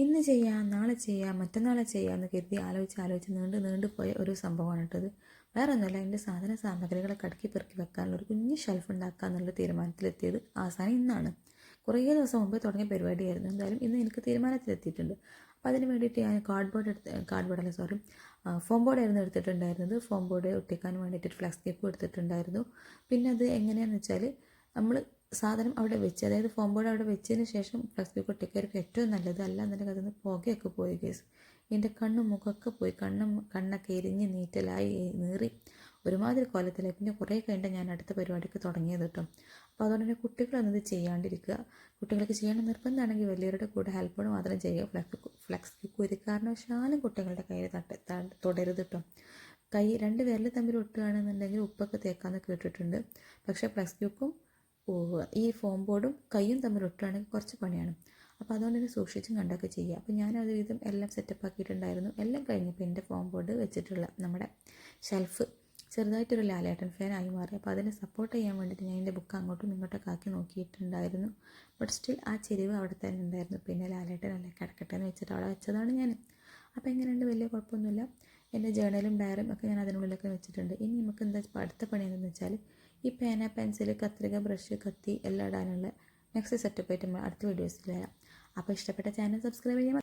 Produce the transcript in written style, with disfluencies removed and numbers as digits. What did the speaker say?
ഇന്ന് ചെയ്യാം, നാളെ ചെയ്യാം, മറ്റന്നാളെ ചെയ്യാമെന്ന് കരുതി ആലോചിച്ച് നീണ്ടു പോയ ഒരു സംഭവമാണ് കേട്ടത്. വേറെ ഒന്നുമല്ല, എൻ്റെ സാധന സാമഗ്രികളൊക്കെ അടുക്കി പെറുക്കി വെക്കാനുള്ള ഒരു കുഞ്ഞ് ഷെൽഫ് ഉണ്ടാക്കുക എന്നുള്ള തീരുമാനത്തിലെത്തിയത് അവസാനം ഇന്നാണ്. കുറേ ദിവസം മുമ്പ് തുടങ്ങിയ പരിപാടിയായിരുന്നു. എന്തായാലും ഇന്ന് എനിക്ക് തീരുമാനത്തിലെത്തിയിട്ടുണ്ട്. അപ്പോൾ അതിന് വേണ്ടിയിട്ട് ഞാൻ ഫോം ബോർഡായിരുന്നു എടുത്തിട്ടുണ്ടായിരുന്നത്. ഫോം ബോർഡ് ഒട്ടിക്കാൻ വേണ്ടിയിട്ട് ഫ്ലെക്സ് കേക്കും എടുത്തിട്ടുണ്ടായിരുന്നു. പിന്നെ അത് എങ്ങനെയാണെന്ന് വെച്ചാൽ നമ്മൾ സാധനം അവിടെ വെച്ച്, അതായത് ഫോം ബോർഡ് അവിടെ വെച്ചതിന് ശേഷം ഫ്ലെക്സ് കേക്ക് ഒട്ടിക്കാർക്ക് ഏറ്റവും നല്ലത്. അല്ലാന്നുണ്ടെങ്കിൽ അതിന് പുകയൊക്കെ പോയി കേസ്. എൻ്റെ മുഖമൊക്കെ പോയി, കണ്ണൊക്കെ എരിഞ്ഞ് നീറ്റലായി നീറി ഒരുമാതിരി കോലത്തിലായി. പിന്നെ കുറേ കഴിഞ്ഞിട്ട് ഞാൻ അടുത്ത പരിപാടിക്ക് തുടങ്ങിയത് കേട്ടോ. അപ്പോൾ അതുകൊണ്ട് തന്നെ കുട്ടികളൊന്നും ഇത് ചെയ്യാണ്ടിരിക്കുക. കുട്ടികൾക്ക് ചെയ്യണം നിർബന്ധമാണെങ്കിൽ വലിയവരുടെ കൂടെ ഹെൽപ്പോട് മാത്രം ചെയ്യുക. ഫ്ലെക്സ് കേക്ക് ഒരു കാരണവശാലും കുട്ടികളുടെ കയ്യിൽ തൊടരുത് കേട്ടോ. രണ്ട് വിരൽ തമ്മിൽ ഒട്ടുകയാണെന്നുണ്ടെങ്കിൽ ഉപ്പൊക്കെ തേക്കാമെന്ന് കേട്ടിട്ടുണ്ട്. പക്ഷേ ഫ്ലെക്സ് കേക്കും ഈ ഫോം ബോർഡും കൈയും തമ്മിൽ ഒട്ടുകയാണെങ്കിൽ കുറച്ച് പണിയാണ്. അപ്പോൾ അതുകൊണ്ട് തന്നെ സൂക്ഷിച്ചും കണ്ടൊക്കെ ചെയ്യുക. അപ്പോൾ ഞാൻ ഒരുവിധം എല്ലാം സെറ്റപ്പ് ആക്കിയിട്ടുണ്ടായിരുന്നു. എല്ലാം കഴിഞ്ഞപ്പോൾ എൻ്റെ ഫോം ബോർഡ് വെച്ചിട്ടുള്ള നമ്മുടെ ഷെൽഫ് ചെറുതായിട്ടൊരു ലാലേട്ടൻ ഫാനായി മാറി. അപ്പോൾ അതിനെ സപ്പോർട്ട് ചെയ്യാൻ വേണ്ടിയിട്ട് ഞാൻ എൻ്റെ ബുക്ക് അങ്ങോട്ടും ഇങ്ങോട്ടൊക്കെ ആക്കി നോക്കിയിട്ടുണ്ടായിരുന്നു. ബട്ട് സ്റ്റിൽ ആ ചെരിവ് അവിടെ തന്നെ ഉണ്ടായിരുന്നു. പിന്നെ ലാലേട്ടനല്ലേ കിടക്കട്ടെ എന്ന് വെച്ചിട്ട് അവിടെ വെച്ചതാണ് ഞാൻ. അപ്പോൾ എങ്ങനെയുണ്ട്, വലിയ കുഴപ്പമൊന്നുമില്ല. എൻ്റെ ജേർണലും ഡയറിയും ഒക്കെ ഞാൻ അതിനുള്ളിലൊക്കെ വെച്ചിട്ടുണ്ട്. ഇനി നമുക്ക് എന്താ അടുത്ത പണി എന്താണെന്ന് വെച്ചാൽ ഈ പേന, പെൻസിൽ, കത്രിക, ബ്രഷ്, കത്തി എല്ലാം ഇടാനുള്ള നെക്സ്റ്റ് സെറ്റപ്പ് ആയിട്ട് നമ്മൾ അടുത്ത വീഡിയോസിൽ വരാം. അപ്പോൾ ഇഷ്ടപ്പെട്ട ചാനൽ സബ്സ്ക്രൈബ് ചെയ്യാൻ